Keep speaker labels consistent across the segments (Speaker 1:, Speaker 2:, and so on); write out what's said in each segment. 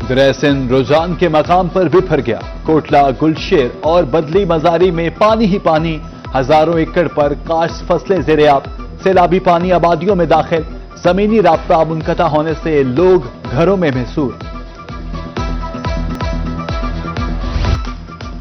Speaker 1: दरअसल रुझान के मकाम पर बिफर गया। कोटला, गुलशेर और बदली मजारी में पानी ही पानी। हजारों एकड़ पर काश्त फसलें ज़ेरे-आब। सैलाबी पानी आबादियों में दाखिल। जमीनी राब्ता मुनक़ता होने से लोग घरों में महसूर।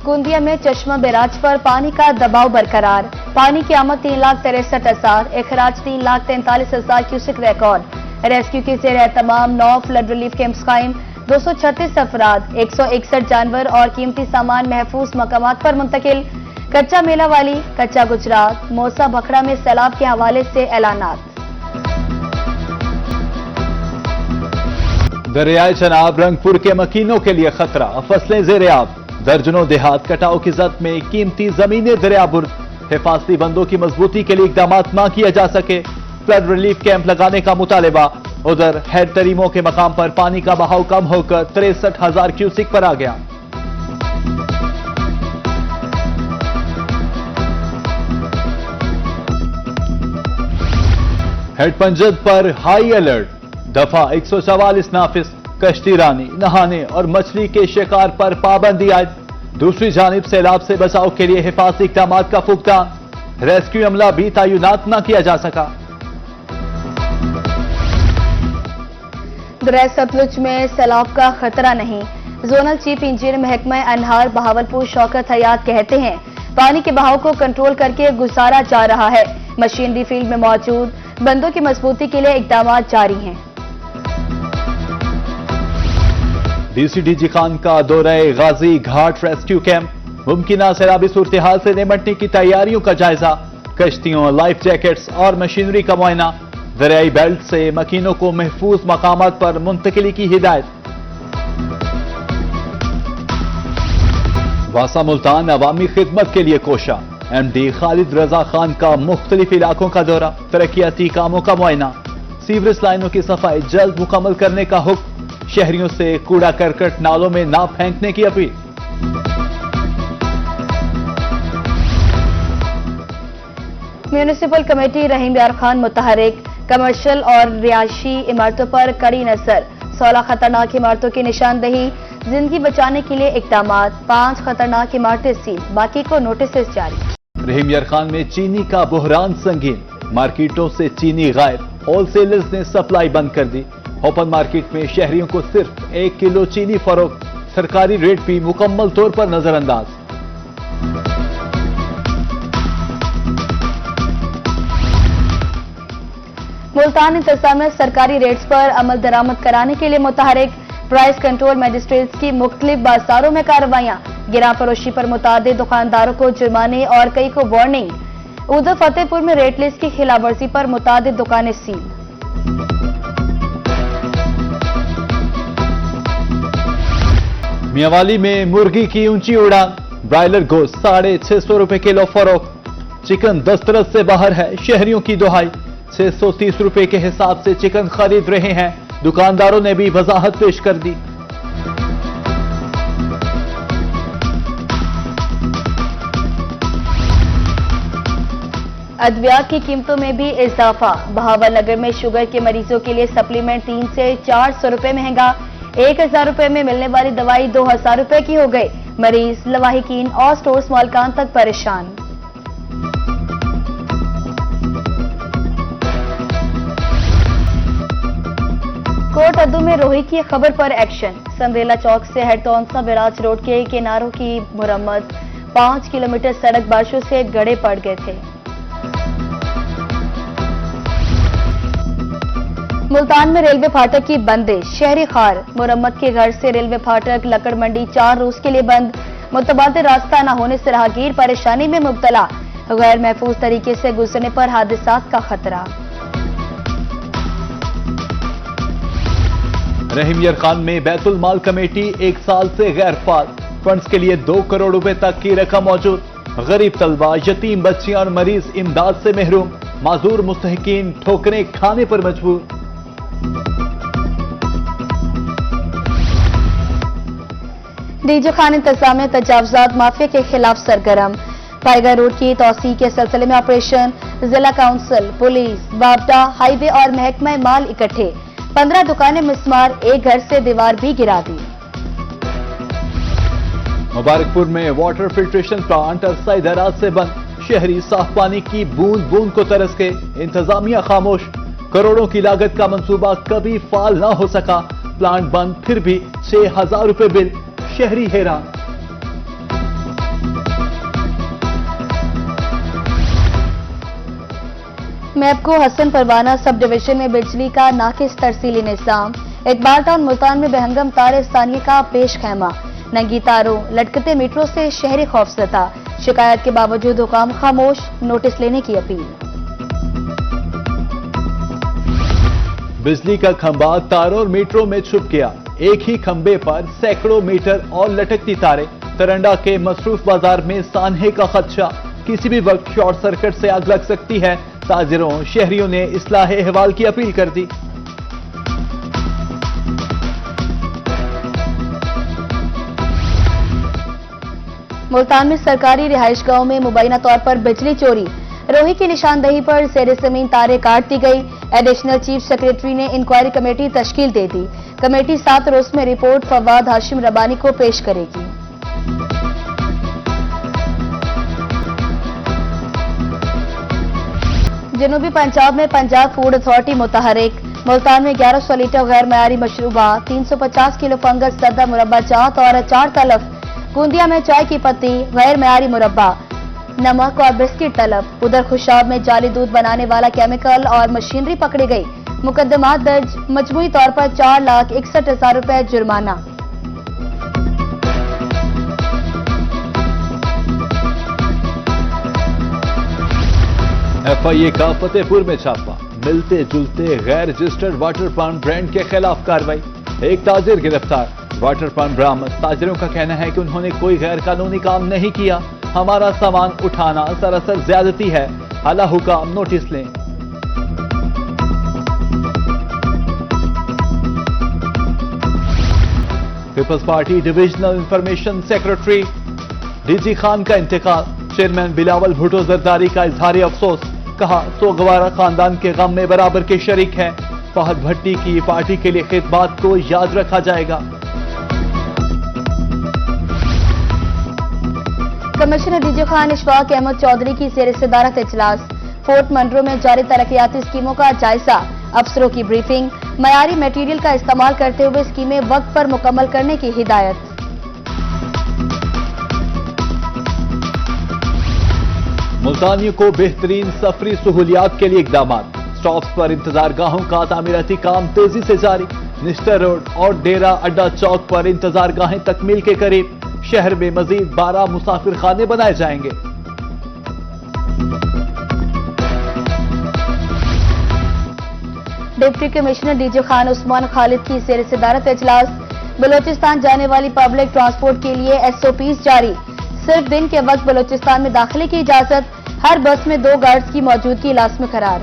Speaker 2: गोंदिया में चश्मा बैराज पर पानी का दबाव बरकरार। पानी की आमद 3,63,000, अखराज 3,43,000 क्यूसेक रिकॉर्ड। रेस्क्यू के ज़ेरे तमाम 9 फ्लड रिलीफ कैंप्स कायम। 236 अफराद, 161 जानवर और कीमती सामान महफूज मकामात पर मुंतकिल। कच्चा मेला वाली, कच्चा गुजरात, मौसा भखड़ा में सैलाब के हवाले से ऐलानात।
Speaker 1: दरियाए चनाब रंगपुर के मकीनों के लिए खतरा। फसलें ज़ेरे-आब। दर्जनों देहात कटाव की जद में कीमती जमीनें दरियाबुर्द। हिफाजती बंदों की मजबूती के लिए इकदाम ना किया जा सके। फ्लड रिलीफ कैंप लगाने का मुतालबा। उधर हैर तरीमों के मकाम पर पानी का बहाव कम होकर 63,000 क्यूसिक पर आ गया। हेड पंजद पर हाई अलर्ट। दफा 144 नाफिज। कश्ती रानी, नहाने और मछली के शिकार पर पाबंदी आयद। दूसरी जानिब सैलाब से बचाव के लिए हिफाजती इक़दाम का फुकदान। रेस्क्यू अमला भी तैनात न किया जा सका।
Speaker 2: दरिया सतलुज में सैलाब का खतरा नहीं। जोनल चीफ इंजीनियर महकमा अनहार बहावलपुर शौकत हयात कहते हैं पानी के बहाव को कंट्रोल करके गुजारा जा रहा है। मशीनरी फील्ड में मौजूद बंदों की मजबूती के लिए इक़दाम जारी हैं।
Speaker 1: डीसीडीजी खान का दौरे गाजी घाट रेस्क्यू कैंप। मुमकिन सैलाबी सूरत हाल से निपटने की तैयारियों का जायजा। कश्तियों, लाइफ जैकेट्स और मशीनरी का मुआयना। दरियाई बेल्ट से मकीनों को महफूज मकामात पर मुंतकिली की हिदायत। वासा मुल्तान अवामी खिदमत के लिए कोशा। एमडी खालिद रजा खान का मुख्तलिफ इलाकों का दौरा। तरक्याती कामों का मुआयना। सीवरेज लाइनों की सफाई जल्द मुकम्मल करने का हुक्म। शहरियों से कूड़ा करकट नालों में ना फेंकने की अपील।
Speaker 2: म्यूनिसिपल कमेटी रहीम यार खान मुतहरिक। कमर्शियल और रिहायशी इमारतों पर कड़ी नजर। 16 खतरनाक इमारतों की निशानदही। जिंदगी बचाने के लिए इकदाम। 5 खतरनाक इमारतें सील, बाकी को नोटिस जारी।
Speaker 1: रहीम यार खान में चीनी का बुहरान संगीन। मार्केटों से चीनी गायब। होलसेलर्स ने सप्लाई बंद कर दी। ओपन मार्केट में शहरियों को सिर्फ 1 किलो चीनी फरोख्त। सरकारी रेट भी मुकम्मल तौर पर नजरअंदाज।
Speaker 2: मुल्तान इंतजामिया सरकारी रेट्स पर अमल दरामद कराने के लिए मुतहरिक। प्राइस कंट्रोल मजिस्ट्रेट्स की मुख्तलिफ बाजारों में कार्रवाइयां। गिरा फरोशी पर मुतादिद दुकानदारों को जुर्माने और कई को वार्निंग। उधर फतेहपुर में रेट लिस्ट की खिलाफवर्जी पर मुतादिद दुकानें सील।
Speaker 1: मियावाली में मुर्गी की ऊंची उड़ान। ब्रायलर गोश्त 650 रुपए किलो फरोख्त। चिकन दस्तरस से बाहर है, शहरियों की दुहाई। 630 रुपए के हिसाब से चिकन खरीद रहे हैं। दुकानदारों ने भी वजाहत पेश कर दी।
Speaker 2: अद्वियात की कीमतों में भी इजाफा। बहावलनगर में शुगर के मरीजों के लिए सप्लीमेंट 300 से 400 रुपए महंगा। 1000 रुपए में मिलने वाली दवाई 2000 रुपए की हो गई। मरीज, लवाहिकीन और स्टोर्स मालिकान तक परेशान। कोट अद्दू में रोही की खबर पर एक्शन। संदेला चौक से हेड तौंसा बैराज रोड के किनारों की मुरम्मत। 5 किलोमीटर सड़क बारिशों से गड़े पड़ गए थे। मुल्तान में रेलवे फाटक की बंदिश। शहरी खार। मुरम्मत के घर से रेलवे फाटक लकड़ मंडी 4 रोज के लिए बंद। मुतबादिल रास्ता न होने से राहगीर परेशानी में मुब्तला। गैर महफूज तरीके से गुजरने पर हादसात का खतरा।
Speaker 1: रहीम यार खान में बैतुल माल कमेटी 1 साल से गैर फाल। फंड्स के लिए 2 करोड़ रुपए तक की रकम मौजूद। गरीब तलबा, यतीम बच्चियां और मरीज इमदाद से महरूम। माजूर मुस्तहिकीन ठोकरें खाने पर मजबूर।
Speaker 2: डीजे खान इंतजामिया तजावजात माफिया के खिलाफ सरगर्म। पाइगा रोड की तोसी के सिलसिले में ऑपरेशन। जिला काउंसिल, पुलिस, बाबटा, हाईवे और महकमा माल इकट्ठे। 15 दुकानें मिसमार। एक घर से दीवार भी गिरा दी।
Speaker 1: मुबारकपुर में वाटर फिल्ट्रेशन प्लांट अरसा दराज से बंद, शहरी साफ पानी की बूंद बूंद को तरस के इंतजामिया खामोश। करोड़ों की लागत का मंसूबा कभी फाल ना हो सका, प्लांट बंद फिर भी 6,000 रुपए बिल, शहरी हैरान।
Speaker 2: मैपको हसन परवाना सब डिवीजन में बिजली का नाकिस तरसीली निजाम। इकबाल टाउन मुल्तान में बेहंगम तारे स्थानीय का पेश खैमा, नंगी तारों लटकते मीटरों से शहरी खौफजदा। शिकायत के बावजूद हुकाम खामोश, नोटिस लेने की अपील।
Speaker 1: बिजली का खंभा तारों और मीटरों में छुप गया, एक ही खंभे पर सैकड़ों मीटर और लटकती तारें। तरंडा के मसरूफ बाजार में सान्हे का खदशा, किसी भी वक्त शॉर्ट सर्किट से आग लग सकती है। ताजिरों शहरियों ने इस्लाहे अहवाल की अपील कर दी।
Speaker 2: मुल्तान में सरकारी रिहाइश गांव में मुबैना तौर पर बिजली चोरी, रोही की निशानदही पर ज़ेरे ज़मीन तारें काट दी गई। एडिशनल चीफ सेक्रेटरी ने इंक्वायरी कमेटी तश्कील दे दी। कमेटी 7 रोज में रिपोर्ट फवाद हाशिम रबानी को पेश करेगी। जनूबी पंजाब में पंजाब फूड अथॉरिटी मुतहरिक, मुल्तान में 1100 लीटर गैर मयारी मशरूबा, 350 किलो फंगस सदा मुरब्बा जात और अचार तलफ। गोंदिया में चाय की पत्ती, गैर मयारी मुरब्बा, नमक और बिस्किट तलब। उधर खुशाब में जाली दूध बनाने वाला केमिकल और मशीनरी पकड़ी गई। मुकदमात दर्ज, मजमूई तौर पर 4,61,000 रुपए जुर्माना।
Speaker 1: FIA का फतेहपुर में छापा, मिलते जुलते गैर रजिस्टर्ड वाटर पंप ब्रांड के खिलाफ कार्रवाई। एक ताजिर गिरफ्तार, वाटर पंप बरामद। ताजिरों का कहना है कि उन्होंने कोई गैर कानूनी काम नहीं किया, हमारा सामान उठाना सरासर ज्यादती है, आला हुकाम नोटिस लें। Peoples party divisional information secretary DG Khan का इंतकाल, चेयरमैन बिलावल भुट्टो जरदारी का इजहार अफसोस। कहा सोगवारा खानदान के गम में बराबर के शरीक हैं। फहद भट्टी की पार्टी के लिए खिदमत को याद रखा जाएगा।
Speaker 2: कमिश्नर डीजी खान इशफाक अहमद चौधरी की ज़ेर सदारत इजलास। फोर्ट मंडरो में जारी तरक्याती स्कीमों का जायजा, अफसरों की ब्रीफिंग। मयारी मटेरियल का इस्तेमाल करते हुए स्कीमें वक्त पर मुकम्मल करने की हिदायत।
Speaker 1: मुल्तानियों को बेहतरीन सफरी सहूलियात के लिए इकदाम। स्टॉप्स पर इंतजार गाहों का तामीराती काम तेजी से जारी। निस्टर रोड और डेरा अड्डा चौक पर इंतजार गाहें तकमील के करीब। शहर में मजीद 12 मुसाफिर खाने बनाए जाएंगे।
Speaker 2: Deputy commissioner DG Khan Usman Khalid की ज़ेर सदारत इजलास। बलोचिस्तान जाने वाली पब्लिक ट्रांसपोर्ट के लिए SOPs जारी। सिर्फ दिन के वक्त बलोचिस्तान में दाखिले की इजाजत, हर बस में 2 गार्ड्स की मौजूदगी लाज़मी करार।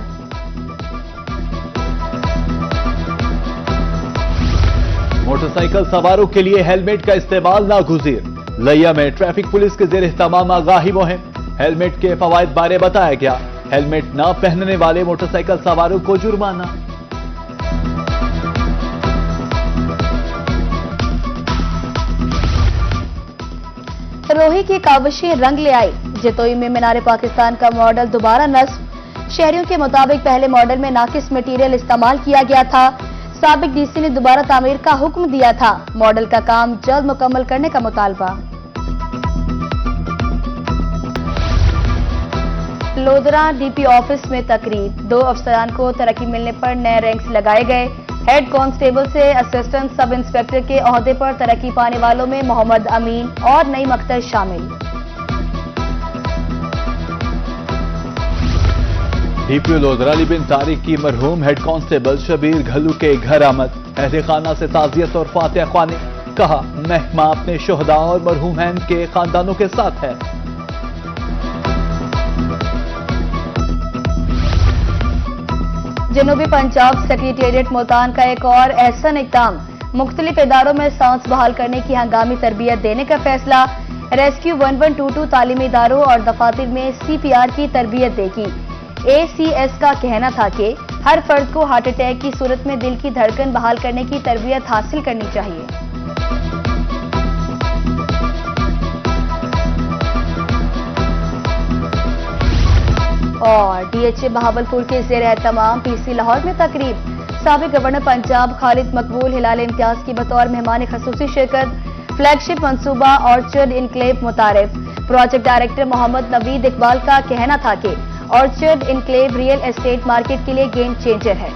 Speaker 1: मोटरसाइकिल सवारों के लिए हेलमेट का इस्तेमाल नागुज़ीर। लिया में ट्रैफिक पुलिस के ज़ेर इह्तमाम आगाही मुहिम। हेलमेट के फवायद बारे बताया गया। हेलमेट न पहनने वाले मोटरसाइकिल सवारों को जुर्माना।
Speaker 2: रोही की काविशें रंग ले आई। जतोई में मीनार पाकिस्तान का मॉडल दोबारा नस्ब। शहरियों के मुताबिक पहले मॉडल में नाकिस मटेरियल इस्तेमाल किया गया था। साबिक डीसी ने दोबारा तामीर का हुक्म दिया था। मॉडल का काम जल्द मुकम्मल करने का मुतालबा। लोधरा DP ऑफिस में तकरीब। 2 अफसरान को तरक्की मिलने पर नए रैंक्स लगाए गए। हेड कांस्टेबल से असिस्टेंट सब इंस्पेक्टर के ओहदे पर तरक्की पाने वालों में मोहम्मद अमीन और नईम अख्तर शामिल।
Speaker 1: DPO लोधरा अली बिन तारिक की मरहूम हेड कांस्टेबल शबीर घल्लू के घर आमद। अहले खाना से ताजियत और फातिहा ख्वानी। कहा महकमा अपने शोहदा और मरहूम हैन के खानदानों के साथ है।
Speaker 2: जनूबी पंजाब सेक्रेटेरिएट मुल्तान का एक और एहसन इक़दाम। मुख्तलिफ इदारों में सांस बहाल करने की हंगामी तरबियत देने का फैसला। रेस्क्यू 1122 तालीमी इदारों और दफातर में CPR की तरबियत देगी। ACS का कहना था कि हर फर्द को हार्ट अटैक की सूरत में दिल की धड़कन बहाल करने की तरबियत हासिल करनी चाहिए। और डीएचए बहावलपुर के ज़ेर तमाम पीसी लाहौर में तकरीब। साबिक गवर्नर पंजाब खालिद मकबूल हिलाल इम्तियाज की बतौर मेहमान खसूसी शिरकत। फ्लैगशिप मंसूबा ऑर्चर्ड इनक्लेव मुतारिफ। प्रोजेक्ट डायरेक्टर मोहम्मद नवीद इकबाल का कहना था कि orchard enclave real estate market के लिए गेम चेंजर है।